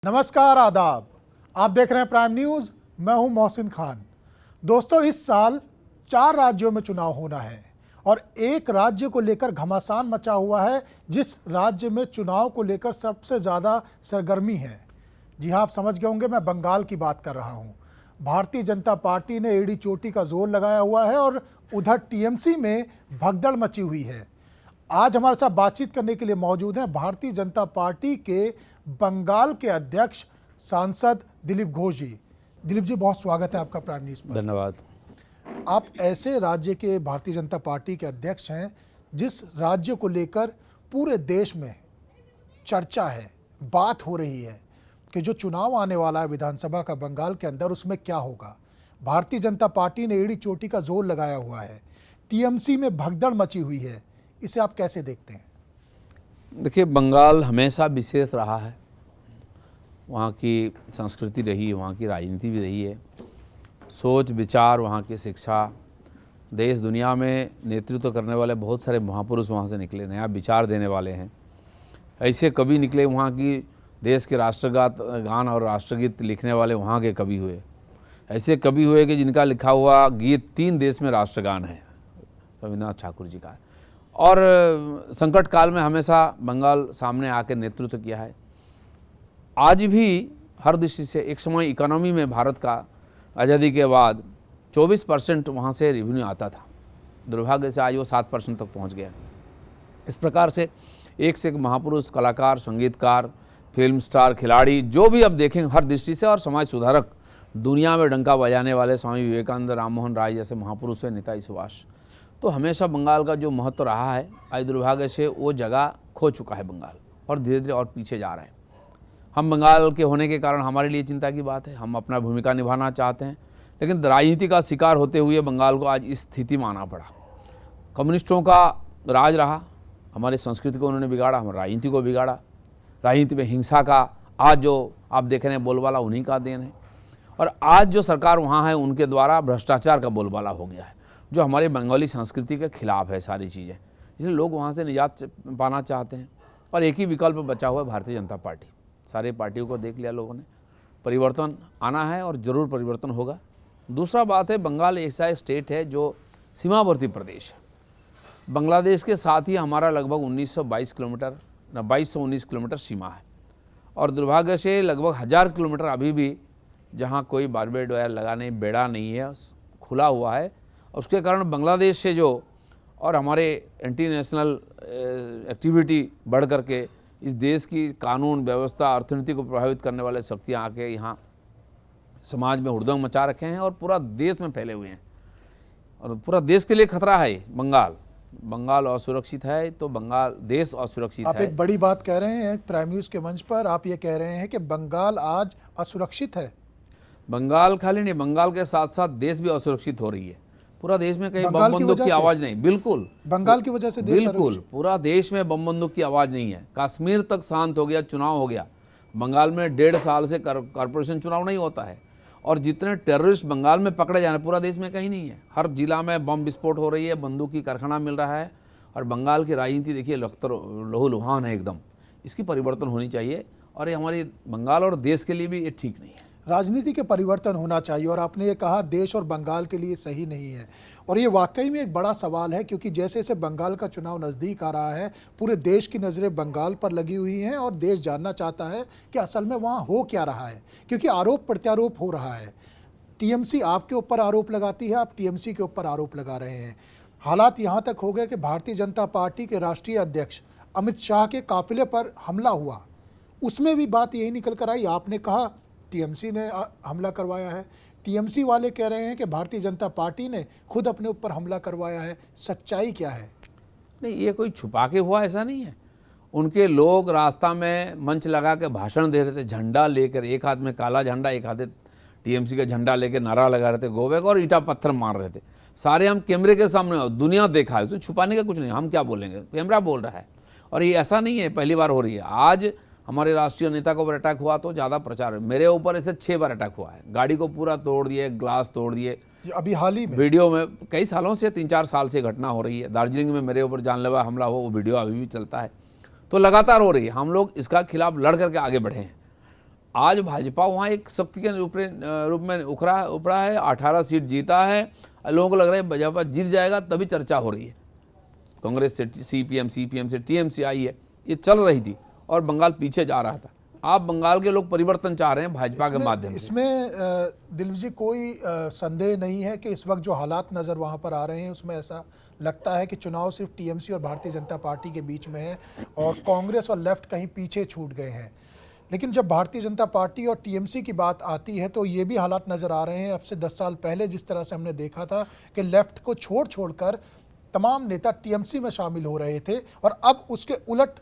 नमस्कार, आदाब। आप देख रहे हैं प्राइम न्यूज। मैं हूं मोहसिन खान। दोस्तों, इस साल 4 राज्यों में चुनाव होना है और एक राज्य को लेकर घमासान मचा हुआ है, जिस राज्य में चुनाव को लेकर सबसे ज़्यादा सरगर्मी है। जी हां, आप समझ गए होंगे, मैं बंगाल की बात कर रहा हूं। भारतीय जनता पार्टी ने एड़ी चोटी का जोर लगाया हुआ है और उधर टीएमसी में भगदड़ मची हुई है। आज हमारे साथ बातचीत करने के लिए मौजूद हैं भारतीय जनता पार्टी के बंगाल के अध्यक्ष सांसद दिलीप घोष जी। दिलीप जी, बहुत स्वागत है आपका प्राइम न्यूज़ पर। धन्यवाद। आप ऐसे राज्य के भारतीय जनता पार्टी के अध्यक्ष हैं जिस राज्य को लेकर पूरे देश में चर्चा है, बात हो रही है कि जो चुनाव आने वाला है विधानसभा का बंगाल के अंदर, उसमें क्या होगा। भारतीय जनता पार्टी ने एड़ी चोटी का जोर लगाया हुआ है, टीएमसी में भगदड़ मची हुई है। इसे आप कैसे देखते हैं? देखिए, बंगाल हमेशा विशेष रहा है। वहाँ की संस्कृति रही है, वहाँ की राजनीति भी रही है, सोच विचार, वहाँ की शिक्षा, देश दुनिया में नेतृत्व करने वाले बहुत सारे महापुरुष वहाँ से निकले, नया विचार देने वाले हैं। ऐसे कवि निकले वहाँ की, देश के गान और राष्ट्रगीत लिखने वाले वहाँ के कवि हुए। ऐसे कवि हुए कि जिनका लिखा हुआ गीत 3 देश में राष्ट्रगान है, रविन्द्रनाथ ठाकुर जी का। और संकट काल में हमेशा बंगाल सामने आकर नेतृत्व किया है। आज भी हर दृष्टि से, एक समय इकोनॉमी में भारत का आज़ादी के बाद 24% वहाँ से रेवेन्यू आता था। दुर्भाग्य से आज वो 7% तक पहुँच गया। इस प्रकार से एक से एक महापुरुष, कलाकार, संगीतकार, फिल्म स्टार, खिलाड़ी, जो भी अब देखें हर दृष्टि से, और समाज सुधारक, दुनिया में डंका बजाने वाले स्वामी विवेकानंद, राम मोहन राय जैसे महापुरुष हैं, नेताजी सुभाष। तो हमेशा बंगाल का जो महत्व रहा है, आज दुर्भाग्य से वो जगह खो चुका है बंगाल, और धीरे धीरे और पीछे जा रहे हैं। हम बंगाल के होने के कारण हमारे लिए चिंता की बात है, हम अपना भूमिका निभाना चाहते हैं, लेकिन राजनीति का शिकार होते हुए बंगाल को आज इस स्थिति में आना पड़ा। कम्युनिस्टों का राज रहा, हमारी संस्कृति को उन्होंने बिगाड़ा, हमारी राजनीति को बिगाड़ा। राजनीति में हिंसा का आज जो आप देख रहे हैं बोलबाला, उन्हीं का देन है। और आज जो सरकार वहाँ है, उनके द्वारा भ्रष्टाचार का बोलबाला हो गया है, जो हमारे बंगाली संस्कृति के खिलाफ है सारी चीज़ें। इसलिए लोग वहाँ से निजात पाना चाहते हैं, और एक ही विकल्प बचा हुआ है, भारतीय जनता पार्टी। सारे पार्टियों को देख लिया लोगों ने, परिवर्तन आना है और ज़रूर परिवर्तन होगा। दूसरा बात है, बंगाल ऐसा स्टेट है जो सीमावर्ती प्रदेश है। बांग्लादेश के साथ ही हमारा लगभग 1922 किलोमीटर, 2219 किलोमीटर सीमा है, और दुर्भाग्य से लगभग 1000 किलोमीटर अभी भी जहाँ कोई बारबेड वायर लगाने बेड़ा नहीं है, खुला हुआ है। और उसके कारण बांग्लादेश से जो और हमारे एंटी नेशनल एक्टिविटी बढ़ करके इस देश की कानून व्यवस्था, अर्थनीति को प्रभावित करने वाले शक्तियाँ आके यहाँ समाज में हुड़दंग मचा रखे हैं और पूरा देश में फैले हुए हैं, और पूरा देश के लिए खतरा है बंगाल असुरक्षित है तो बंगाल देश असुरक्षित है। आप एक बड़ी बात कह रहे हैं प्राइम न्यूज़ के मंच पर। आप ये कह रहे हैं कि बंगाल आज असुरक्षित है। बंगाल खाली नहीं, बंगाल के साथ साथ देश भी असुरक्षित हो रही है। पूरा देश में कहीं बम बंदूक की आवाज़ नहीं, बिल्कुल बंगाल की वजह से देश, बिल्कुल पूरा देश में बम बंदूक की आवाज़ नहीं है। कश्मीर तक शांत हो गया, चुनाव हो गया। बंगाल में 1.5 साल से कॉरपोरेशन चुनाव नहीं होता है, और जितने टेररिस्ट बंगाल में पकड़े जा रहे हैं पूरा देश में कहीं नहीं है। हर जिला में बम विस्फोट हो रही है, बंदूक की कारखाना मिल रहा है, और बंगाल की राजनीति देखिए लहूलुहान है एकदम। इसकी परिवर्तन होनी चाहिए, और ये हमारी बंगाल और देश के लिए भी ये ठीक नहीं है। राजनीति के परिवर्तन होना चाहिए, और आपने ये कहा देश और बंगाल के लिए सही नहीं है, और ये वाकई में एक बड़ा सवाल है, क्योंकि जैसे जैसे बंगाल का चुनाव नज़दीक आ रहा है, पूरे देश की नज़रें बंगाल पर लगी हुई हैं, और देश जानना चाहता है कि असल में वहाँ हो क्या रहा है, क्योंकि आरोप प्रत्यारोप हो रहा है। टीएमसी आपके ऊपर आरोप लगाती है, आप टीएमसी के ऊपर आरोप लगा रहे हैं। हालात यहाँ तक हो गए कि भारतीय जनता पार्टी के राष्ट्रीय अध्यक्ष अमित शाह के काफिले पर हमला हुआ, उसमें भी बात यही निकल कर आई। आपने कहा टीएमसी ने हमला करवाया है, टीएमसी वाले कह रहे हैं कि भारतीय जनता पार्टी ने खुद अपने ऊपर हमला करवाया है। सच्चाई क्या है? नहीं, ये कोई छुपा के हुआ ऐसा नहीं है। उनके लोग रास्ता में मंच लगा के भाषण दे रहे थे, झंडा लेकर, एक हाथ में काला झंडा, एक हाथ टीएमसी का झंडा लेकर नारा लगा रहे थे गोबैक, और ईंटा पत्थर मार रहे थे। सारे हम कैमरे के सामने, दुनिया देखा है, उसमें छुपाने का कुछ नहीं। हम क्या बोलेंगे, कैमरा बोल रहा है। और ये ऐसा नहीं है पहली बार हो रही है। आज हमारे राष्ट्रीय नेता के ऊपर अटैक हुआ तो ज़्यादा प्रचार है, मेरे ऊपर ऐसे 6 बार अटैक हुआ है। गाड़ी को पूरा तोड़ दिए, ग्लास तोड़ दिए। अभी हाल ही में वीडियो में, कई सालों से, 3-4 साल से घटना हो रही है। दार्जिलिंग में मेरे ऊपर जानलेवा हमला हो, वो वीडियो अभी भी चलता है। तो लगातार हो रही है। हम लोग इसका खिलाफ लड़ करके आगे बढ़े हैं। आज भाजपा वहाँ एक शक्ति के रूप में उभरा है, 18 सीट जीता है। लोगों को लग रहा है भाजपा जीत जाएगा, तभी चर्चा हो रही है। कांग्रेस से सीपीएम से टीएमसी आई है, ये चल रही थी और बंगाल पीछे जा रहा था। आप बंगाल के लोग परिवर्तन चाह रहे हैं भाजपा के माध्यम से। इसमें दिलीप जी कोई संदेह नहीं है कि इस वक्त जो हालात नज़र वहाँ पर आ रहे हैं उसमें ऐसा लगता है कि चुनाव सिर्फ टीएमसी और भारतीय जनता पार्टी के बीच में है और कांग्रेस और लेफ्ट कहीं पीछे छूट गए हैं। लेकिन जब भारतीय जनता पार्टी और टीएमसी की बात आती है तो ये भी हालात नज़र आ रहे हैं। अब से 10 साल पहले जिस तरह से हमने देखा था कि लेफ्ट को छोड़कर तमाम नेता टीएमसी में शामिल हो रहे थे, और अब उसके उलट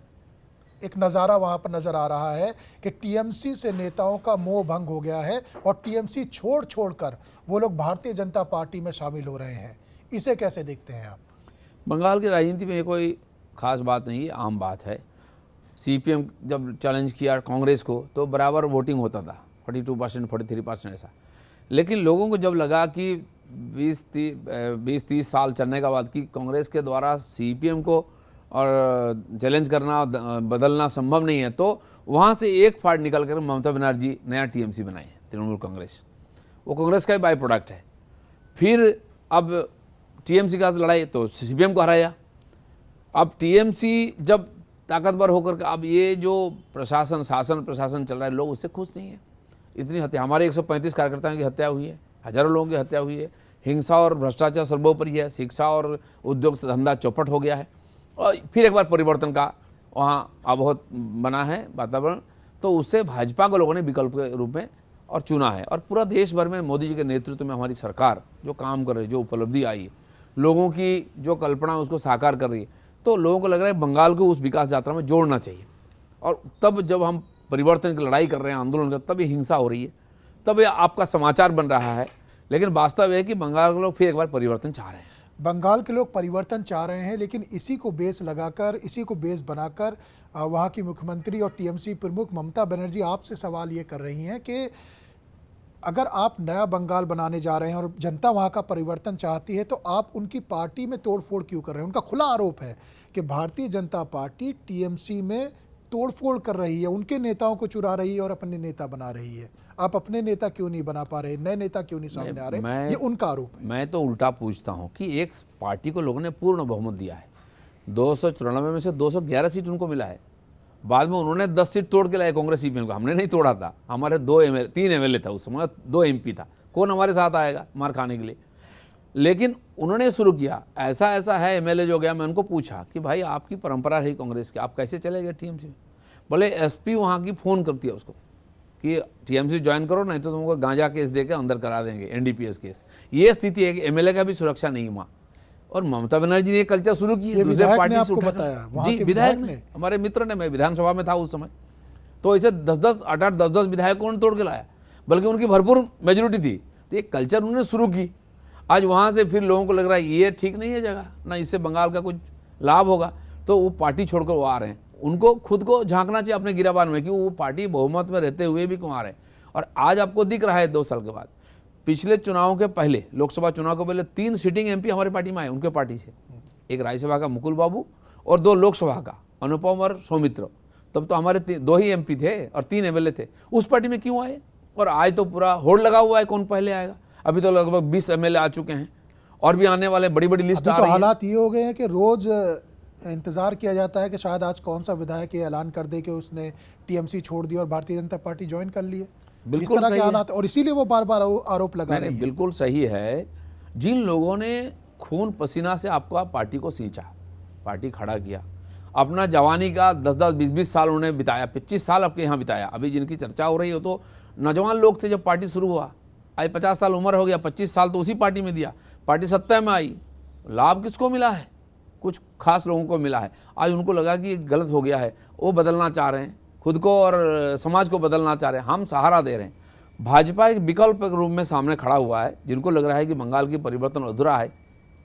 एक नज़ारा वहाँ पर नज़र आ रहा है कि टीएमसी से नेताओं का मोह भंग हो गया है और टीएमसी छोड़कर वो लोग भारतीय जनता पार्टी में शामिल हो रहे हैं। इसे कैसे देखते हैं आप? बंगाल की राजनीति में कोई खास बात नहीं है, आम बात है। सीपीएम जब चैलेंज किया कांग्रेस को तो बराबर वोटिंग होता था, 42%, 43% ऐसा। लेकिन लोगों को जब लगा कि 20-30 साल चलने के बाद कि कांग्रेस के द्वारा सीपीएम को और चैलेंज करना, बदलना संभव नहीं है, तो वहाँ से एक फाड़ निकल कर ममता बनर्जी नया टीएमसी बनाई है, तृणमूल कांग्रेस। वो कांग्रेस का ही बाई प्रोडक्ट है। फिर अब टीएमसी का लड़ाई तो सीपीएम को हराया। अब टीएमसी जब ताकतवर होकर अब ये जो शासन चल रहा है, लोग उससे खुश नहीं है। इतनी हत्या, हमारे 135 कार्यकर्ताओं की हत्या हुई है, हजारों लोगों की हत्या हुई है, हिंसा और भ्रष्टाचार सर्वोपरि है, शिक्षा और उद्योग धंधा चौपट हो गया है। और फिर एक बार परिवर्तन का वहाँ बहुत बना है वातावरण, तो उससे भाजपा को लोगों ने विकल्प के रूप में और चुना है। और पूरा देश भर में मोदी जी के नेतृत्व में हमारी सरकार जो काम कर रही है, जो उपलब्धि आई है, लोगों की जो कल्पना उसको साकार कर रही है, तो लोगों को लग रहा है बंगाल को उस विकास यात्रा में जोड़ना चाहिए। और तब जब हम परिवर्तन की लड़ाई कर रहे हैं, आंदोलन कर, तब ये हिंसा हो रही है, तब ये आपका समाचार बन रहा है। लेकिन वास्तव है कि बंगाल के लोग फिर एक बार परिवर्तन चाह रहे हैं। बंगाल के लोग परिवर्तन चाह रहे हैं, लेकिन इसी को बेस लगाकर, इसी को बेस बनाकर वहाँ की मुख्यमंत्री और टीएमसी प्रमुख ममता बनर्जी आपसे सवाल ये कर रही हैं कि अगर आप नया बंगाल बनाने जा रहे हैं और जनता वहाँ का परिवर्तन चाहती है, तो आप उनकी पार्टी में तोड़फोड़ क्यों कर रहे हैं? उनका खुला आरोप है कि भारतीय जनता पार्टी टीएमसी में तोड़फोड़ कर रही है, उनके नेताओं को चुरा रही है और अपने नेता बना रही है। आप अपने नेता क्यों नहीं बना पा रहे, नए नेता क्यों नहीं सामने आ रहे? ये उनका आरोप है। मैं तो उल्टा पूछता हूँ कि एक पार्टी को लोगों ने पूर्ण बहुमत दिया है, 294 में से 211 सीट उनको मिला है। बाद में उन्होंने 10 सीट तोड़ के लाए कांग्रेस सीपीएम को, हमने नहीं तोड़ा था। हमारे 3 एमएलए था उस समय, 2 एमपी था, कौन हमारे साथ आएगा मार खाने के लिए? लेकिन उन्होंने शुरू किया। ऐसा है एमएलए जो गया, मैं उनको पूछा कि भाई आपकी परंपरा रही कांग्रेस की, आप कैसे चले गए टीएमसी में? बोले एसपी वहाँ की फ़ोन करती है उसको कि टीएमसी ज्वाइन करो, नहीं तो तुमको गांजा केस देकर अंदर करा देंगे, एनडीपीएस केस। ये स्थिति है कि एमएलए का भी सुरक्षा नहीं वहाँ। और ममता बनर्जी ने कल्चर शुरू की, दूसरे पार्टी से बताया जी, विधायक ने, हमारे मित्र ने, मैं विधानसभा में था उस समय, तो ऐसे 10-10 विधायकों ने तोड़ के लाया, बल्कि उनकी भरपूर मेजोरिटी थी। तो ये कल्चर उन्होंने शुरू की। आज वहाँ से फिर लोगों को लग रहा है ये ठीक नहीं है जगह, ना इससे बंगाल का कुछ लाभ होगा, तो वो पार्टी छोड़कर वो आ रहे हैं। उनको खुद को झांकना चाहिए अपने गिराबान में कि वो पार्टी बहुमत में रहते हुए भी क्यों आ रहे हैं। और आज आपको दिख रहा है 2 साल के बाद, पिछले चुनाव के पहले, लोकसभा चुनाव के पहले 3 सिटिंग एमपी हमारी पार्टी में आए, उनके पार्टी से। एक राज्यसभा का मुकुल बाबू और 2 लोकसभा का अनुपम और सौमित्र। तब तो हमारे 2 ही एमपी थे और 3 एमएलए थे। उस पार्टी में क्यों आए? और आज तो पूरा होड़ लगा हुआ है कौन पहले आएगा। अभी तो लगभग 20 एमएलए आ चुके हैं और भी आने वाले, बड़ी बड़ी लिस्ट आ रही है। हालात ये हो गए हैं कि रोज इंतजार किया जाता है कि शायद आज कौन सा विधायक ये ऐलान कर दे कि उसने टीएमसी छोड़ दिया और भारतीय जनता पार्टी ज्वाइन कर ली है। बिल्कुल इस तरह सही के हालात, और इसीलिए वो बार बार आरोप लगा रहे हैं। बिल्कुल सही है। जिन लोगों ने खून पसीना से आपका पार्टी को सींचा, पार्टी खड़ा किया, अपना जवानी का 10-10, 20-20 साल उन्होंने बिताया, 25 साल आपके यहाँ बिताया। अभी जिनकी चर्चा हो रही हो तो नौजवान लोग थे जब पार्टी शुरू हुआ। आज 50 साल उम्र हो गया, 25 साल तो उसी पार्टी में दिया, पार्टी सत्ता में आई। लाभ किसको मिला है? कुछ खास लोगों को मिला है। आज उनको लगा कि गलत हो गया है, वो बदलना चाह रहे हैं, खुद को और समाज को बदलना चाह रहे हैं। हम सहारा दे रहे हैं। भाजपा एक विकल्प के रूप में सामने खड़ा हुआ है। जिनको लग रहा है कि बंगाल की परिवर्तन अधूरा है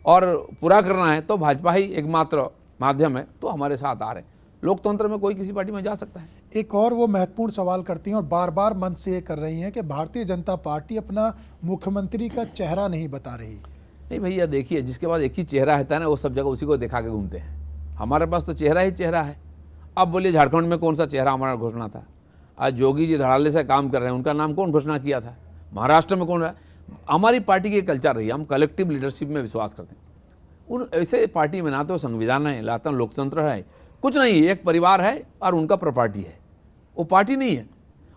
और पूरा करना है, तो भाजपा ही एकमात्र माध्यम है, तो हमारे साथ आ रहे हैं। लोकतंत्र में कोई किसी पार्टी में जा सकता है। एक और वो महत्वपूर्ण सवाल करती हैं और बार बार मन से ये कर रही हैं कि भारतीय जनता पार्टी अपना मुख्यमंत्री का चेहरा नहीं बता रही। नहीं भैया, देखिए, जिसके पास एक ही चेहरा रहता है ना, वो सब जगह उसी को दिखा के घूमते हैं। हमारे पास तो चेहरा ही चेहरा है। अब बोलिए झारखंड में कौन सा चेहरा हमारा घोषणा था? आज योगी जी धड़ाल्ले से काम कर रहे हैं, उनका नाम कौन घोषणा किया था? महाराष्ट्र में कौन रहा? हमारी पार्टी की कल्चर रही है, हम कलेक्टिव लीडरशिप में विश्वास करते हैं। उन ऐसे पार्टी में ना तो संविधान है, ना तो लोकतंत्र है, कुछ नहीं है। एक परिवार है और उनका प्रॉपर्टी है, वो पार्टी नहीं है।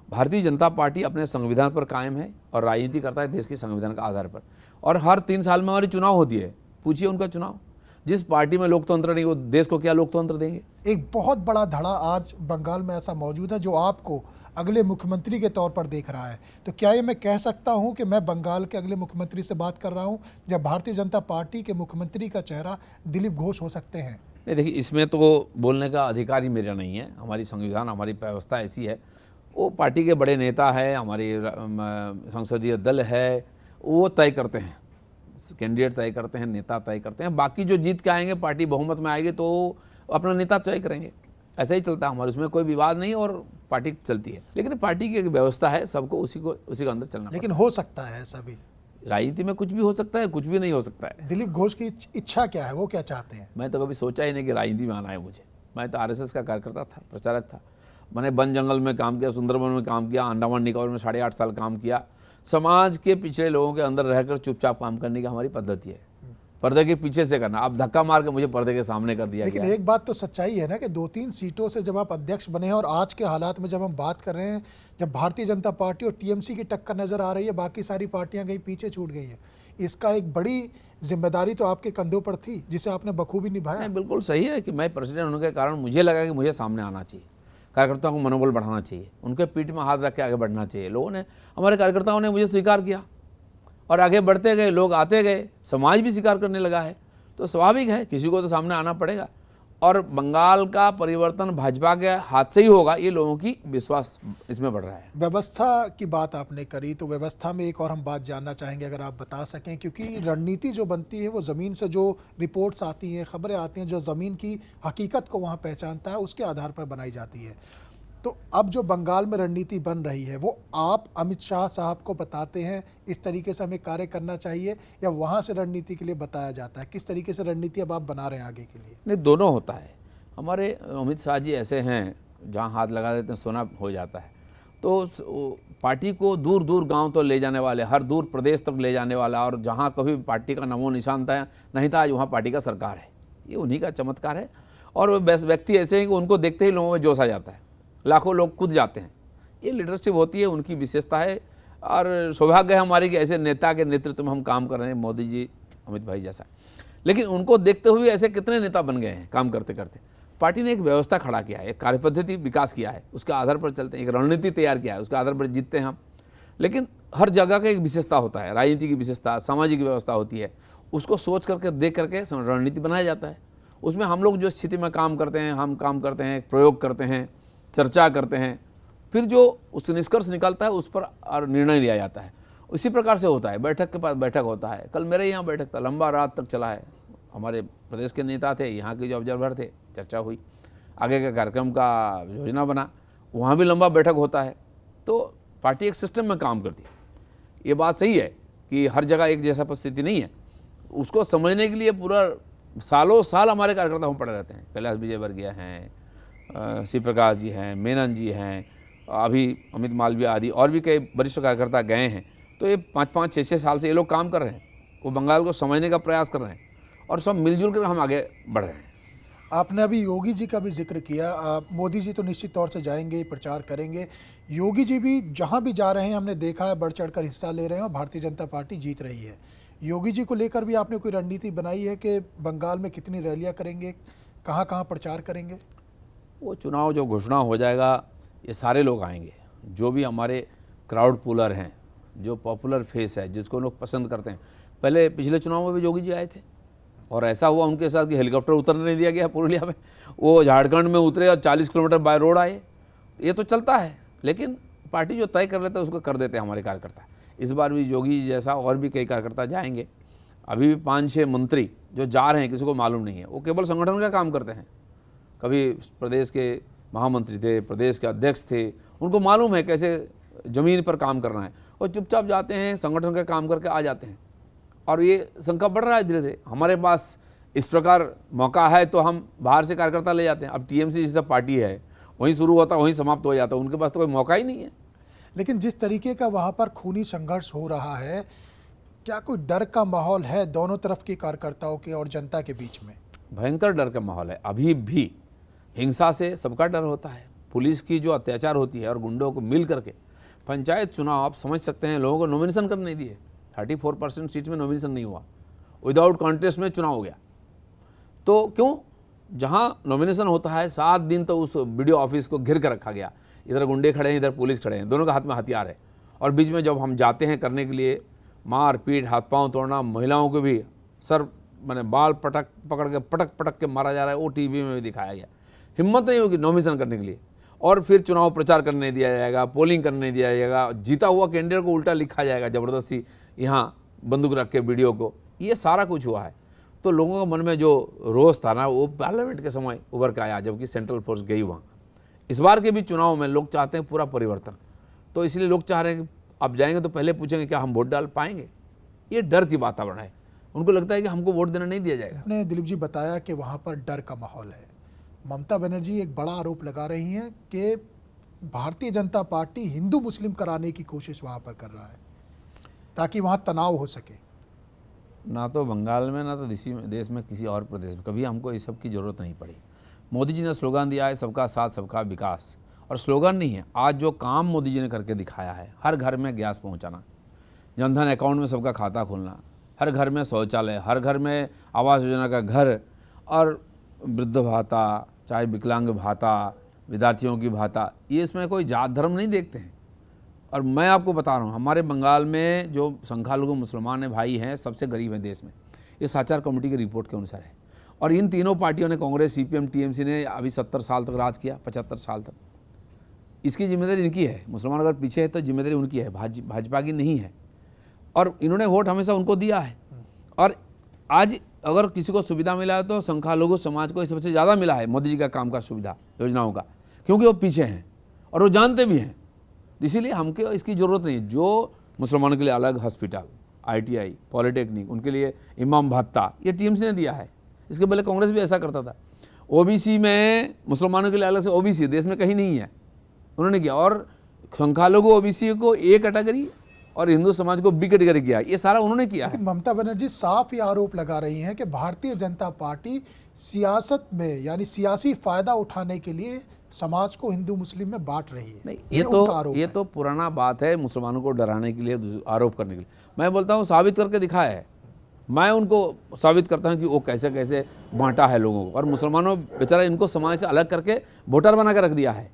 भारतीय जनता पार्टी अपने संविधान पर कायम है और राजनीति करता है देश के संविधान के आधार पर। और हर 3 साल में हमारी चुनाव होती है, पूछिए उनका चुनाव। जिस पार्टी में लोकतंत्र नहीं, वो देश को क्या लोकतंत्र देंगे? एक बहुत बड़ा धड़ा आज बंगाल में ऐसा मौजूद है जो आपको अगले मुख्यमंत्री के तौर पर देख रहा है। तो क्या ये मैं कह सकता हूं कि मैं बंगाल के अगले मुख्यमंत्री से बात कर रहा हूं, जब भारतीय जनता पार्टी के मुख्यमंत्री का चेहरा दिलीप घोष हो सकते हैं? नहीं, देखिए, इसमें तो बोलने का अधिकार ही मेरा नहीं है। हमारी संविधान, हमारी व्यवस्था ऐसी है। वो पार्टी के बड़े नेता है, हमारी संसदीय दल है, वो तय करते हैं, कैंडिडेट तय करते हैं, नेता तय करते हैं। बाकी जो जीत के आएंगे, पार्टी बहुमत में आएगी तो अपना नेता तय करेंगे। ऐसा ही चलता है हमारे, उसमें कोई विवाद नहीं और पार्टी चलती है। लेकिन पार्टी की एक व्यवस्था है, सबको उसी के अंदर चलना। लेकिन हो सकता है ऐसा भी, राजनीति में कुछ भी हो सकता है, कुछ भी नहीं हो सकता है। दिलीप घोष की इच्छा क्या है, वो क्या चाहते हैं? मैं तो कभी सोचा ही नहीं कि राजनीति में आना है मुझे। मैं तो आरएसएस का कार्यकर्ता था, प्रचारक था। मैंने वन जंगल में काम किया, सुंदरबन में काम किया, अंडमान निकोबार में 8.5 साल काम किया। समाज के पिछड़े लोगों के अंदर रहकर चुपचाप काम करने की हमारी पद्धति है, पर्दे के पीछे से करना। अब धक्का मार के मुझे पर्दे के सामने कर दिया लेकिन गया। एक बात तो सच्चाई है ना कि 2-3 सीटों से जब आप अध्यक्ष बने हैं और आज के हालात में जब हम बात कर रहे हैं, जब भारतीय जनता पार्टी और टीएमसी की टक्कर नजर आ रही है, बाकी सारी पार्टियां कहीं पीछे छूट गई हैं, इसका एक बड़ी जिम्मेदारी तो आपके कंधों पर थी, जिसे आपने बखूबी निभाया। नहीं, बिल्कुल सही है कि मैं प्रेसिडेंट होने के कारण मुझे लगा कि मुझे सामने आना चाहिए, कार्यकर्ताओं को मनोबल बढ़ाना चाहिए, उनके पीठ में हाथ रख के आगे बढ़ना चाहिए। लोगों ने, हमारे कार्यकर्ताओं ने मुझे स्वीकार किया और आगे बढ़ते गए, लोग आते गए, समाज भी स्वीकार करने लगा है। तो स्वाभाविक है, किसी को तो सामने आना पड़ेगा। और बंगाल का परिवर्तन भाजपा के हाथ से ही होगा, ये लोगों की विश्वास इसमें बढ़ रहा है। व्यवस्था की बात आपने करी, तो व्यवस्था में एक और हम बात जानना चाहेंगे, अगर आप बता सकें, क्योंकि रणनीति जो बनती है वो ज़मीन से जो रिपोर्ट्स आती हैं, खबरें आती हैं, जो ज़मीन की हकीकत को वहाँ पहचानता है, उसके आधार पर बनाई जाती है। तो अब जो बंगाल में रणनीति बन रही है, वो आप अमित शाह साहब को बताते हैं इस तरीके से हमें कार्य करना चाहिए, या वहाँ से रणनीति के लिए बताया जाता है? किस तरीके से रणनीति अब आप बना रहे हैं आगे के लिए? नहीं, दोनों होता है। हमारे अमित शाह जी ऐसे हैं, जहाँ हाथ लगा देते हैं सोना हो जाता है। तो पार्टी को दूर दूर गांव तो ले जाने वाले, हर दूर प्रदेश तक ले जाने वाला, और जहाँ कभी पार्टी का नमो निशान था नहीं था, आज वहाँ पार्टी का सरकार है। ये उन्हीं का चमत्कार है। और वो व्यक्ति ऐसे हैं कि उनको देखते ही लोगों में जोश आ जाता है, लाखों लोग कूद जाते हैं। ये लीडरशिप होती है, उनकी विशेषता है। और सौभाग्य है हमारी कि ऐसे नेता के नेतृत्व में हम काम कर रहे हैं, मोदी जी, अमित भाई जैसा। लेकिन उनको देखते हुए ऐसे कितने नेता बन गए हैं काम करते करते। पार्टी ने एक व्यवस्था खड़ा किया है, एक कार्यपद्धति विकास किया है, उसके आधार पर चलते हैं, एक रणनीति तैयार किया है, उसके आधार पर जीतते हैं हम। लेकिन हर जगह का एक विशेषता होता है, राजनीति की विशेषता, सामाजिक व्यवस्था होती है, उसको सोच करके देख करके रणनीति बनाया जाता है। उसमें हम लोग जो स्थिति में काम करते हैं, हम काम करते हैं, प्रयोग करते हैं, चर्चा करते हैं, फिर जो उस निष्कर्ष निकलता है उस पर निर्णय लिया जाता है। उसी प्रकार से होता है, बैठक के पास बैठक होता है। कल मेरे यहाँ बैठक था, लंबा रात तक चला है। हमारे प्रदेश के नेता थे, यहाँ के जो ऑब्जर्वर थे, चर्चा हुई, आगे के कार्यक्रम का योजना बना, वहाँ भी लंबा बैठक होता है। तो पार्टी एक सिस्टम में काम करती है। ये बात सही है कि हर जगह एक जैसा परिस्थिति नहीं है। उसको समझने के लिए पूरा सालों साल हमारे कार्यकर्ता पड़े रहते हैं। कैलाश विजयवर्गीय हैं, शिव प्रकाश जी हैं, मेनन जी हैं, अभी अमित मालवीय आदि और भी कई वरिष्ठ कार्यकर्ता गए हैं। तो ये 5-5, 6-6 साल से ये लोग काम कर रहे हैं, वो बंगाल को समझने का प्रयास कर रहे हैं, और सब मिलजुल कर हम आगे बढ़ रहे हैं। आपने अभी योगी जी का भी जिक्र किया। मोदी जी तो निश्चित तौर से जाएंगे, प्रचार करेंगे। योगी जी भी जहां भी जा रहे हैं, हमने देखा है, बढ़ चढ़ कर हिस्सा ले रहे हैं और भारतीय जनता पार्टी जीत रही है। योगी जी को लेकर भी आपने कोई रणनीति बनाई है कि बंगाल में कितनी रैलियां करेंगे, कहाँ कहाँ प्रचार करेंगे? वो चुनाव जो घोषणा हो जाएगा, ये सारे लोग आएंगे, जो भी हमारे क्राउड पुलर हैं, जो पॉपुलर फेस है, जिसको लोग पसंद करते हैं। पहले पिछले चुनाव में भी योगी जी आए थे, और ऐसा हुआ उनके साथ कि हेलीकॉप्टर उतरने नहीं दिया गया पुरुलिया में। वो झारखंड में उतरे और 40 किलोमीटर बाय रोड आए। ये तो चलता है, लेकिन पार्टी जो तय कर लेता है उसको कर देते हैं हमारे कार्यकर्ता। इस बार भी योगी जैसा और भी कई कार्यकर्ता जाएंगे। अभी भी 5-6 मंत्री जो जा रहे हैं, किसी को मालूम नहीं है, वो केवल संगठन का काम करते हैं। कभी प्रदेश के महामंत्री थे, प्रदेश के अध्यक्ष थे, उनको मालूम है कैसे ज़मीन पर काम करना है, और चुपचाप जाते हैं, संगठन का काम करके आ जाते हैं। और ये संख्या बढ़ रहा है धीरे धीरे। हमारे पास इस प्रकार मौका है तो हम बाहर से कार्यकर्ता ले जाते हैं। अब टीएमसी जैसा पार्टी है, वहीं शुरू होता वहीं समाप्त हो जाता, उनके पास तो कोई मौका ही नहीं है। लेकिन जिस तरीके का वहाँ पर खूनी संघर्ष हो रहा है, क्या कोई डर का माहौल है दोनों तरफ के कार्यकर्ताओं के और जनता के बीच में? भयंकर डर का माहौल है। अभी भी हिंसा से सबका डर होता है, पुलिस की जो अत्याचार होती है और गुंडों को मिल करके पंचायत चुनाव आप समझ सकते हैं, लोगों को नॉमिनेशन करने नहीं दिए, 34% सीट में नॉमिनेशन नहीं हुआ, विदाउट कॉन्टेस्ट में चुनाव हो गया। तो क्यों? जहाँ नॉमिनेशन होता है 7 दिन तो उस वीडियो ऑफिस को घिर कर रखा गया, इधर गुंडे खड़े हैं, इधर पुलिस खड़े हैं, दोनों के हाथ में हथियार है, और बीच में जब हम जाते हैं करने के लिए मार पीट, हाथ पांव तोड़ना, महिलाओं को भी सर मैंने बाल पटक पटक के मारा जा रहा है, वो टीवी में भी दिखाया गया। हिम्मत नहीं होगी नॉमिनेशन करने के लिए, और फिर चुनाव प्रचार करने दिया जाएगा, पोलिंग करने दिया जाएगा, जीता हुआ कैंडिडेट को उल्टा लिखा जाएगा ज़बरदस्ती, यहाँ बंदूक रख के वीडियो को। ये सारा कुछ हुआ है। तो लोगों के मन में जो रोष था ना, वो पार्लियामेंट के समय उभर के आया, जबकि सेंट्रल फोर्स गई वहाँ। इस बार के भी चुनाव में लोग चाहते हैं पूरा परिवर्तन, तो इसलिए लोग चाह रहे हैं कि अब जाएंगे तो पहले पूछेंगे क्या हम वोट डाल पाएंगे। ये डर की वातावरण है, उनको लगता है कि हमको वोट देना नहीं दिया जाएगा। आपने दिलीप जी बताया कि वहाँ पर डर का माहौल है। ममता बनर्जी एक बड़ा आरोप लगा रही हैं कि भारतीय जनता पार्टी हिंदू मुस्लिम कराने की कोशिश वहाँ पर कर रहा है ताकि वहाँ तनाव हो सके। ना तो बंगाल में, ना तो देश में, किसी और प्रदेश में कभी हमको इस सब की ज़रूरत नहीं पड़ी। मोदी जी ने स्लोगन दिया है सबका साथ सबका विकास, और स्लोगन नहीं है, आज जो काम मोदी जी ने करके दिखाया है, हर घर में गैस पहुंचाना, जनधन अकाउंट में सबका खाता खोलना, हर घर में शौचालय, हर घर में आवास योजना का घर, और वृद्ध भाता, चाहे विकलांग भाता, विद्यार्थियों की भाता, ये इसमें कोई जात धर्म नहीं देखते हैं। और मैं आपको बता रहा हूँ, हमारे बंगाल में जो संख्यालघु मुसलमान भाई हैं सबसे गरीब हैं देश में, ये साचार कमेटी की रिपोर्ट के अनुसार है। और इन तीनों पार्टियों ने, कांग्रेस, सीपीएम, टीएमसी ने अभी 70 साल तक राज किया, 75 साल तक। इसकी जिम्मेदारी इनकी है। मुसलमान अगर पीछे है तो जिम्मेदारी उनकी है, भाजपा की नहीं है। और इन्होंने वोट हमेशा उनको दिया है। और आज अगर किसी को सुविधा मिला है तो संख्यालघु समाज को सबसे ज़्यादा मिला है मोदी जी का काम का, सुविधा योजनाओं का, क्योंकि वो पीछे हैं और वो जानते भी हैं। इसीलिए हमको इसकी ज़रूरत नहीं है। जो मुसलमानों के लिए अलग हॉस्पिटल, ITI, पॉलिटेक्निक, उनके लिए इमाम भत्ता, ये टीएमसी ने दिया है। इसके पहले कांग्रेस भी ऐसा करता था। OBC में मुसलमानों के लिए अलग से OBC देश में कहीं नहीं है, उन्होंने किया। और संख्यालघु OBC को A कैटेगरी और हिंदू समाज को B कैटेगरी किया, ये सारा उन्होंने किया है। ममता बनर्जी साफ ये आरोप लगा रही हैं कि भारतीय जनता पार्टी सियासत में, यानी सियासी फायदा उठाने के लिए समाज को हिंदू मुस्लिम में बांट रही है। नहीं, ये तो पुराना बात है, मुसलमानों को डराने के लिए, आरोप करने के लिए। मैं बोलता हूँ साबित करके दिखाया है। मैं उनको साबित करता हूँ कि वो कैसे कैसे बांटा है लोगों को। और मुसलमानों बेचारा इनको समाज से अलग करके वोटर बना कर रख दिया है,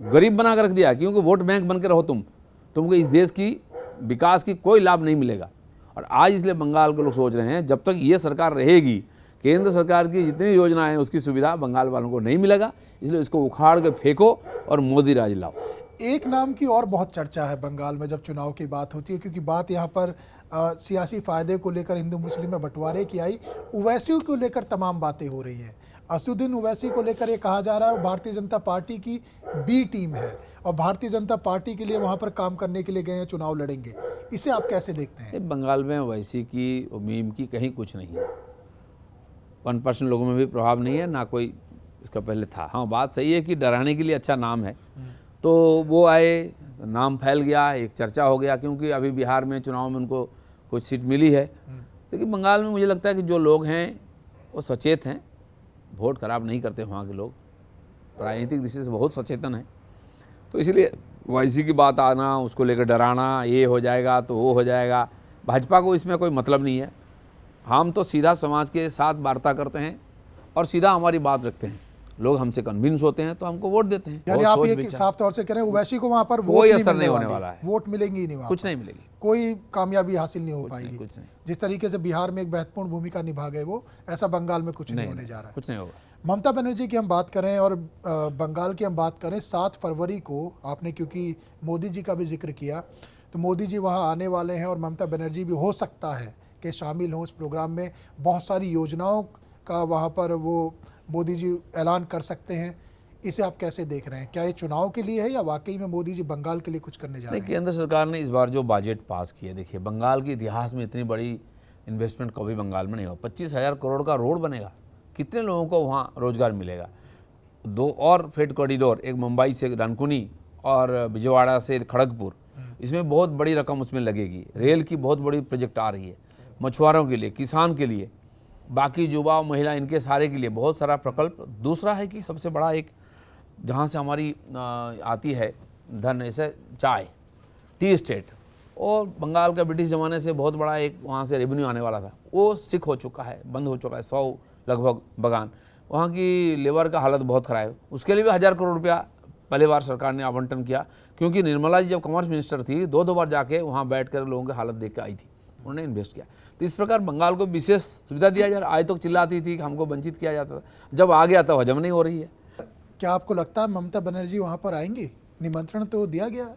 गरीब बना कर रख दिया, क्योंकि वोट बैंक बन के रहो तुमको इस देश की विकास की कोई लाभ नहीं मिलेगा। और आज इसलिए बंगाल के लोग सोच रहे हैं जब तक ये सरकार रहेगी, केंद्र सरकार की जितनी योजनाएं हैं उसकी सुविधा बंगाल वालों को नहीं मिलेगा, इसलिए इसको उखाड़ के फेंको और मोदी राज लाओ। एक नाम की और बहुत चर्चा है बंगाल में जब चुनाव की बात होती है, क्योंकि बात यहाँ पर सियासी फायदे को लेकर हिंदू मुस्लिम में बंटवारे की आई, ओवैसी को लेकर तमाम बातें हो रही हैं। असदुद्दीन ओवैसी को लेकर ये कहा जा रहा है वो भारतीय जनता पार्टी की B टीम है और भारतीय जनता पार्टी के लिए वहाँ पर काम करने के लिए गए हैं, चुनाव लड़ेंगे। इसे आप कैसे देखते हैं? बंगाल में ओवैसी की, मीम की कहीं कुछ नहीं है। 1% लोगों में भी प्रभाव नहीं है, ना कोई इसका पहले था। हाँ, बात सही है कि डराने के लिए अच्छा नाम है, तो वो आए, नाम फैल गया, एक चर्चा हो गया, क्योंकि अभी बिहार में चुनाव में उनको कुछ सीट मिली है। लेकिन बंगाल में मुझे लगता है कि जो लोग हैं वो सचेत हैं, वोट खराब नहीं करते वहाँ के लोग, राजनीतिक दृष्टि से बहुत सचेतन है। तो इसलिए ओवैसी की बात आना, उसको लेकर डराना, ये हो जाएगा तो वो हो जाएगा, भाजपा को इसमें कोई मतलब नहीं है। हम तो सीधा समाज के साथ वार्ता करते हैं और सीधा हमारी बात रखते हैं। लोग हमसे कन्विंस होते हैं तो हमको वोट देते हैं। यानी आप ये साफ तौर से कह रहे हैं ओवैसी को वहाँ पर कोई असर नहीं होने वाला है, वोट मिलेंगी ही नहीं, कुछ नहीं मिलेगी, कोई कामयाबी हासिल नहीं हो पाएगी। कुछ नहीं। जिस तरीके से बिहार में एक महत्वपूर्ण भूमिका निभा गए वो, ऐसा बंगाल में कुछ नहीं होने जा रहा है। कुछ नहीं होगा। ममता बनर्जी की हम बात करें और बंगाल की हम बात करें, 7 फरवरी को आपने क्योंकि मोदी जी का भी जिक्र किया, तो मोदी जी वहाँ आने वाले हैं और ममता बनर्जी भी हो सकता है कि शामिल हों इस प्रोग्राम में। बहुत सारी योजनाओं का वहाँ पर वो मोदी जी ऐलान कर सकते हैं। इसे आप कैसे देख रहे हैं? क्या ये चुनाव के लिए है या वाकई में मोदी जी बंगाल के लिए कुछ करने जा रहे हैं? केंद्र सरकार ने इस बार जो बजट पास किया, देखिए बंगाल के इतिहास में इतनी बड़ी इन्वेस्टमेंट कभी बंगाल में नहीं हुआ। 25,000 करोड़ का रोड बनेगा, कितने लोगों को वहाँ रोजगार मिलेगा। 2 और फ्रेट कॉरिडोर, एक मुंबई से रनकुनी और विजयवाड़ा से खड़गपुर, इसमें बहुत बड़ी रकम उसमें लगेगी। रेल की बहुत बड़ी प्रोजेक्ट आ रही है, मछुआरों के लिए, किसान के लिए, बाकी युवा महिला, इनके सारे के लिए बहुत सारा प्रकल्प। दूसरा है कि सबसे बड़ा एक जहाँ से हमारी आती है धन, ऐसे चाय, टी एस्टेट, और बंगाल का ब्रिटिश ज़माने से बहुत बड़ा एक वहाँ से रेवेन्यू आने वाला था, वो सिक हो चुका है, बंद हो चुका है। 100 लगभग बगान, वहाँ की लेबर का हालत बहुत ख़राब है। उसके लिए भी 1000 करोड़ रुपया पहले बार सरकार ने आवंटन किया, क्योंकि निर्मला जी जब कॉमर्स मिनिस्टर थी 2 बार जाके वहाँ बैठ कर लोगों की हालत देख के आई थी, उन्होंने इन्वेस्ट किया। तो इस प्रकार बंगाल को विशेष सुविधा दिया जा रहा है। आज तक चिल्लाती थी कि हमको वंचित किया जाता था, जब आ गया तो हजम नहीं हो रही है। क्या आपको लगता है ममता बनर्जी वहाँ पर आएंगी? निमंत्रण तो दिया गया है।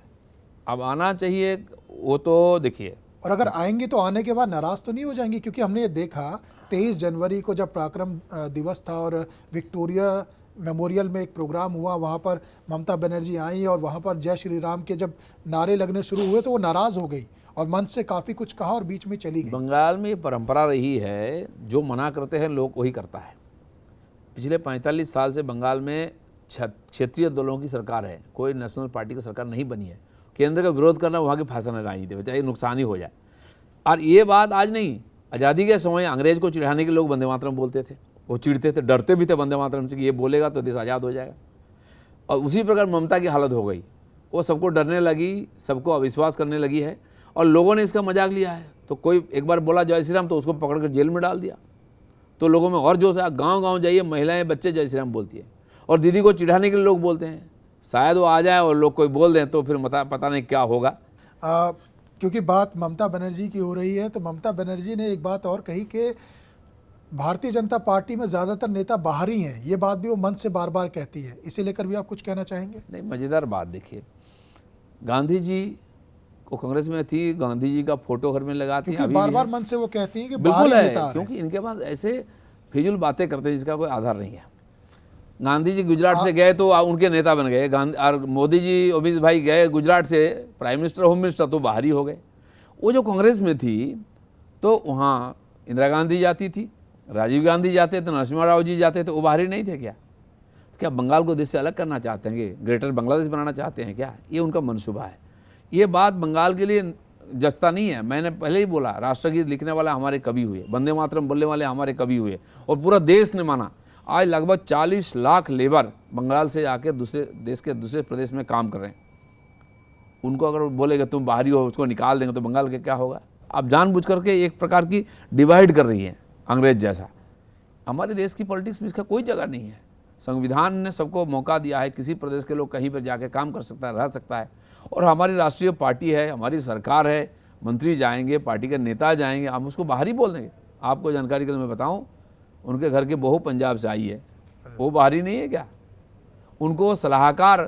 अब आना चाहिए, वो तो देखिए। और अगर आएंगे तो आने के बाद नाराज़ तो नहीं हो जाएंगी? क्योंकि हमने ये देखा 23 जनवरी को जब पराक्रम दिवस था और विक्टोरिया मेमोरियल में एक प्रोग्राम हुआ, वहाँ पर ममता बनर्जी आई और वहाँ पर जय श्री राम के जब नारे लगने शुरू हुए तो वो नाराज़ हो गई और मंच से काफ़ी कुछ कहा और बीच में चली गई। बंगाल में ये परंपरा रही है, जो मना करते हैं लोग वही करता है। पिछले 45 साल से बंगाल में क्षेत्रीय दलों की सरकार है, कोई नेशनल पार्टी की सरकार नहीं बनी है। केंद्र का विरोध करना वहाँ की फैशन है राजनीति में, चाहे नुकसान ही हो जाए। और ये बात आज नहीं, आज़ादी के समय अंग्रेज को चिढ़ाने के लोग वंदे मातरम बोलते थे, वो चिढ़ते थे, डरते भी थे वंदे मातरम से कि ये बोलेगा तो देश आज़ाद हो जाएगा। और उसी प्रकार ममता की हालत हो गई, वो सबको डरने लगी, सबको अविश्वास करने लगी है, और लोगों ने इसका मजाक लिया है। तो कोई एक बार बोला जय श्री राम तो उसको पकड़ कर जेल में डाल दिया। तो लोगों में और जोश है, गांव-गांव जाइए, महिलाएं बच्चे जय श्री राम बोलती है, और दीदी को चिढ़ाने के लिए लोग बोलते हैं। शायद वो आ जाए और लोग कोई बोल दें तो फिर पता नहीं क्या होगा। क्योंकि बात ममता बनर्जी की हो रही है, तो ममता बनर्जी ने एक बात और कही कि भारतीय जनता पार्टी में ज़्यादातर नेता बाहरी हैं। ये बात भी वो मन से बार बार कहती है, इसे लेकर भी आप कुछ कहना चाहेंगे? नहीं, मज़ेदार बात देखिए, गांधी जी को कांग्रेस में थी, गांधी जी का फोटो घर में लगाती हैं, क्योंकि बार बार मन से वो कहती हैं कि बिल्कुल है, क्योंकि इनके पास ऐसे फिजूल बातें करते हैं जिसका कोई आधार नहीं है। गांधी जी गुजरात से गए तो उनके नेता बन गए, और मोदी जी, अमित भाई गए गुजरात से प्राइम मिनिस्टर, होम मिनिस्टर, तो बाहरी हो गए। वो जो कांग्रेस में थी तो वहाँ इंदिरा गांधी जाती थी, राजीव गांधी जाते थे, नरसिम्हा राव जी जाते थे, वो बाहरी नहीं थे क्या? क्या बंगाल को देश से अलग करना चाहते हैं, ग्रेटर बांग्लादेश बनाना चाहते हैं क्या? ये उनका मनसूबा है। ये बात बंगाल के लिए जचता नहीं है। मैंने पहले ही बोला, राष्ट्रगीत लिखने वाला हमारे कवि हुए, वंदे मातरम बोलने वाले हमारे कवि हुए, और पूरा देश ने माना। आज लगभग 40 लाख लेबर बंगाल से आकर दूसरे देश के दूसरे प्रदेश में काम कर रहे हैं। उनको अगर बोलेगा तुम बाहरी हो, उसको निकाल देंगे, तो बंगाल के क्या होगा? आप जानबूझ करके एक प्रकार की डिवाइड कर रही है, अंग्रेज जैसा। हमारे देश की पॉलिटिक्स में इसका कोई जगह नहीं है। संविधान ने सबको मौका दिया है, किसी प्रदेश के लोग कहीं पर जाके काम कर सकता है, रह सकता है। और हमारी राष्ट्रीय पार्टी है, हमारी सरकार है, मंत्री जाएंगे, पार्टी के नेता जाएंगे, हम उसको बाहर ही बोल देंगे। आपको जानकारी के लिए मैं बताऊं, उनके घर के बहू पंजाब से आई है, वो बाहरी नहीं है क्या? उनको सलाहकार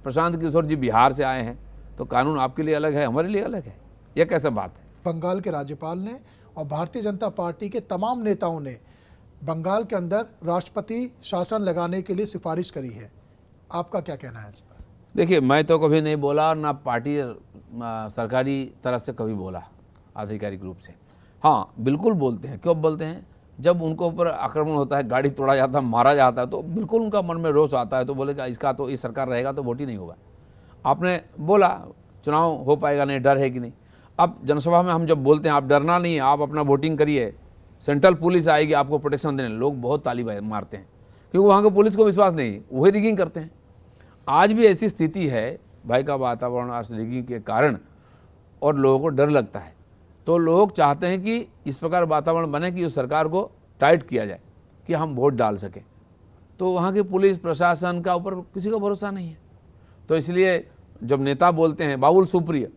प्रशांत किशोर जी बिहार से आए हैं, तो कानून आपके लिए अलग है, हमारे लिए अलग है। यह कैसे बात है? बंगाल के राज्यपाल ने और भारतीय जनता पार्टी के तमाम नेताओं ने बंगाल के अंदर राष्ट्रपति शासन लगाने के लिए सिफारिश करी है। आपका क्या कहना है इस पर? देखिए, मैं तो कभी नहीं बोला, और ना पार्टी सरकारी तरफ से कभी बोला आधिकारिक रूप से। हाँ, बिल्कुल बोलते हैं। क्यों बोलते हैं? जब उनको ऊपर आक्रमण होता है, गाड़ी तोड़ा जाता है, मारा जाता है, तो बिल्कुल उनका मन में रोष आता है, तो बोलेगा इसका तो इस सरकार रहेगा तो वोट ही नहीं होगा। आपने बोला चुनाव हो पाएगा नहीं, डर है कि नहीं? अब जनसभा में हम जब बोलते हैं आप डरना नहीं है, आप अपना वोटिंग करिए, सेंट्रल पुलिस आएगी आपको प्रोटेक्शन देने, लोग बहुत ताली मारते हैं, क्योंकि वहाँ के पुलिस को विश्वास नहीं, वही रिगिंग करते हैं। आज भी ऐसी स्थिति है, भय का वातावरण आज रिगिंग के कारण, और लोगों को डर लगता है। तो लोग चाहते हैं कि इस प्रकार वातावरण बने कि उस सरकार को टाइट किया जाए कि हम वोट डाल सकें। तो वहाँ के पुलिस प्रशासन का ऊपर किसी का भरोसा नहीं है। तो इसलिए जब नेता बोलते हैं, बाबुल सुप्रिय,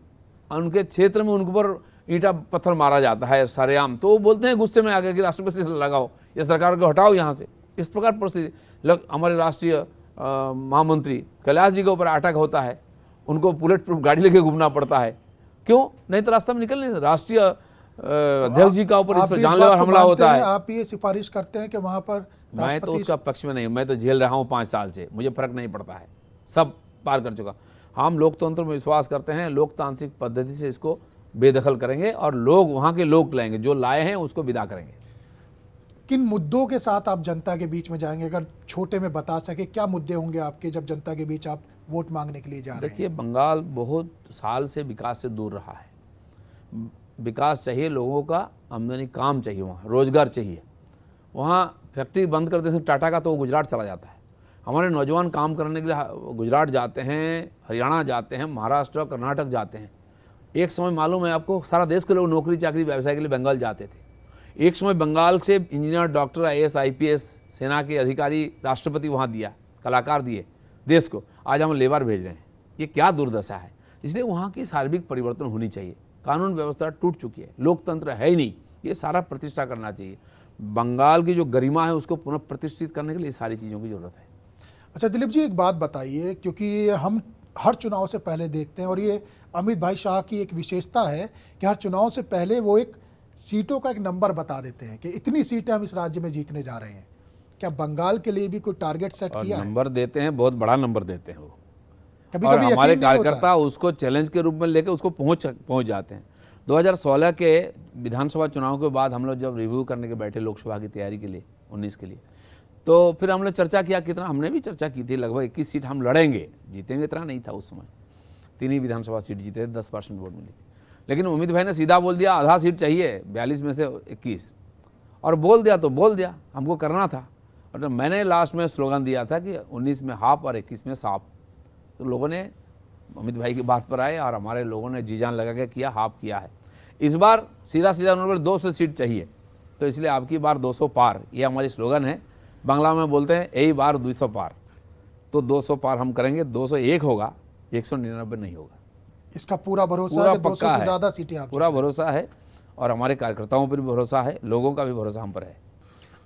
उनके क्षेत्र में उनके ऊपर ईंटा पत्थर मारा जाता है सरेआम, तो वो बोलते हैं गुस्से में आकर कि राष्ट्रपति से लगाओ, ये सरकार को हटाओ यहाँ से। इस प्रकार परिस्थिति। हमारे राष्ट्रीय महामंत्री कैलाश जी के ऊपर अटैक होता है, उनको बुलेट प्रूफ गाड़ी लेके घूमना पड़ता है। क्यों? नहीं तो रास्ता में निकल नहीं। राष्ट्रीय अध्यक्ष जी का ऊपर इस पर जानलेवा हमला होता है। आप ये सिफारिश करते हैं कि वहाँ पर? मैं तो उसका पक्ष में नहीं, मैं तो झेल रहा हूँ 5 साल से, मुझे फर्क नहीं पड़ता है, सब पार कर चुका। हम लोकतंत्र में विश्वास करते हैं, लोकतांत्रिक पद्धति से इसको बेदखल करेंगे और लोग वहाँ के लोग लाएंगे, जो लाए हैं उसको विदा करेंगे। किन मुद्दों के साथ आप जनता के बीच में जाएंगे, अगर छोटे में बता सके क्या मुद्दे होंगे आपके जब जनता के बीच आप वोट मांगने के लिए जा रहे हैं? देखिए, बंगाल बहुत साल से विकास से दूर रहा है। विकास चाहिए लोगों का, आमदनी, काम चाहिए, वहाँ रोजगार चाहिए। वहाँ फैक्ट्री बंद कर देते हैं टाटा का तो वो गुजरात चला जाता है। हमारे नौजवान काम करने के लिए गुजरात जाते हैं, हरियाणा जाते हैं, महाराष्ट्र, कर्नाटक जाते हैं। एक समय मालूम है आपको, सारा देश के लोग नौकरी चाकरी व्यवसाय के लिए बंगाल जाते थे। एक समय बंगाल से इंजीनियर, डॉक्टर, IAS, IPS, सेना के अधिकारी, राष्ट्रपति वहाँ दिया, कलाकार दिए देश को। आज हम लेबर भेज रहे हैं। ये क्या दुर्दशा है। इसलिए वहाँ की सार्विक परिवर्तन होनी चाहिए। कानून व्यवस्था टूट चुकी है, लोकतंत्र है ही नहीं। ये सारा प्रतिष्ठा करना चाहिए। बंगाल की जो गरिमा है उसको पुनः प्रतिष्ठित करने के लिए सारी चीज़ों की ज़रूरत है। अच्छा दिलीप जी, एक बात बताइए, क्योंकि हम हर चुनाव से पहले देखते हैं और ये अमित भाई शाह की एक विशेषता है कि हर चुनाव से पहले वो एक सीटों का एक नंबर बता देते हैं कि इतनी सीटें हम इस राज्य में जीतने जा रहे हैं। क्या बंगाल के लिए भी कोई टारगेट सेट किया है? नंबर देते हैं, बहुत बड़ा नंबर देते हैं वो। कभी और कभी हमारे यकीन नहीं होता। कार्यकर्ता उसको चैलेंज के रूप में लेकर उसको पहुंच जाते हैं। 2016 के विधानसभा चुनाव के बाद हम लोग जब रिव्यू करने के बैठे लोकसभा की तैयारी के लिए 19 के लिए, तो फिर हमने चर्चा किया, कितना हमने भी चर्चा की थी, लगभग 21 सीट हम लड़ेंगे, जीतेंगे इतना नहीं था उस समय। 3 ही विधानसभा सीट जीते थे, 10% वोट मिली थी। लेकिन अमित भाई ने सीधा बोल दिया आधा सीट चाहिए, 42 में से 21, और बोल दिया तो बोल दिया, हमको करना था। और तो मैंने लास्ट में स्लोगन दिया था कि 19 में हाफ और 21 में साफ। तो लोगों ने अमित भाई की बात पर आए और हमारे लोगों ने जी जान लगा के किया, हाफ किया है। इस बार सीधा उन्होंने बोला 200 सीट चाहिए, तो इसलिए आपकी बार 200 पार, ये हमारी स्लोगन है। बांग्ला में बोलते हैं यही बार 200 पार, तो 200 पार हम करेंगे। 201 होगा, 199 नहीं होगा। इसका पूरा भरोसा पूरा है कि 200 पक्का से है, ज्यादा सीटें आप पूरा भरोसा है। और हमारे कार्यकर्ताओं पर भी भरोसा है, लोगों का भी भरोसा हम पर है।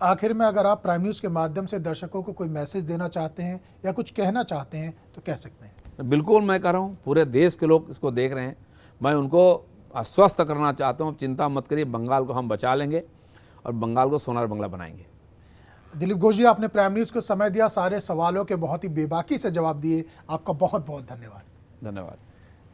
आखिर में अगर आप प्राइम न्यूज़ के माध्यम से दर्शकों को कोई मैसेज देना चाहते हैं या कुछ कहना चाहते हैं तो कह सकते हैं। बिल्कुल, मैं कह रहा हूँ, पूरे देश के लोग इसको देख रहे हैं। मैं उनको आश्वस्त करना चाहता हूँ, चिंता मत करिए, बंगाल को हम बचा लेंगे और बंगाल को सोनार बंगला बनाएंगे। दिलीप घोष जी, आपने प्राइम न्यूज़ को समय दिया, सारे सवालों के बहुत ही बेबाकी से जवाब दिए, आपका बहुत बहुत धन्यवाद। धन्यवाद।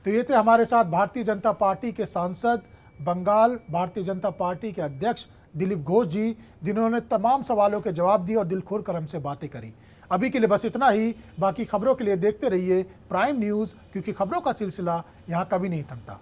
तो ये थे हमारे साथ भारतीय जनता पार्टी के सांसद, बंगाल भारतीय जनता पार्टी के अध्यक्ष दिलीप घोष जी, जिन्होंने तमाम सवालों के जवाब दिए और दिल खोल कर हमसे बातें करी। अभी के लिए बस इतना ही। बाकी खबरों के लिए देखते रहिए प्राइम न्यूज़, क्योंकि खबरों का सिलसिला यहाँ कभी नहीं थमता।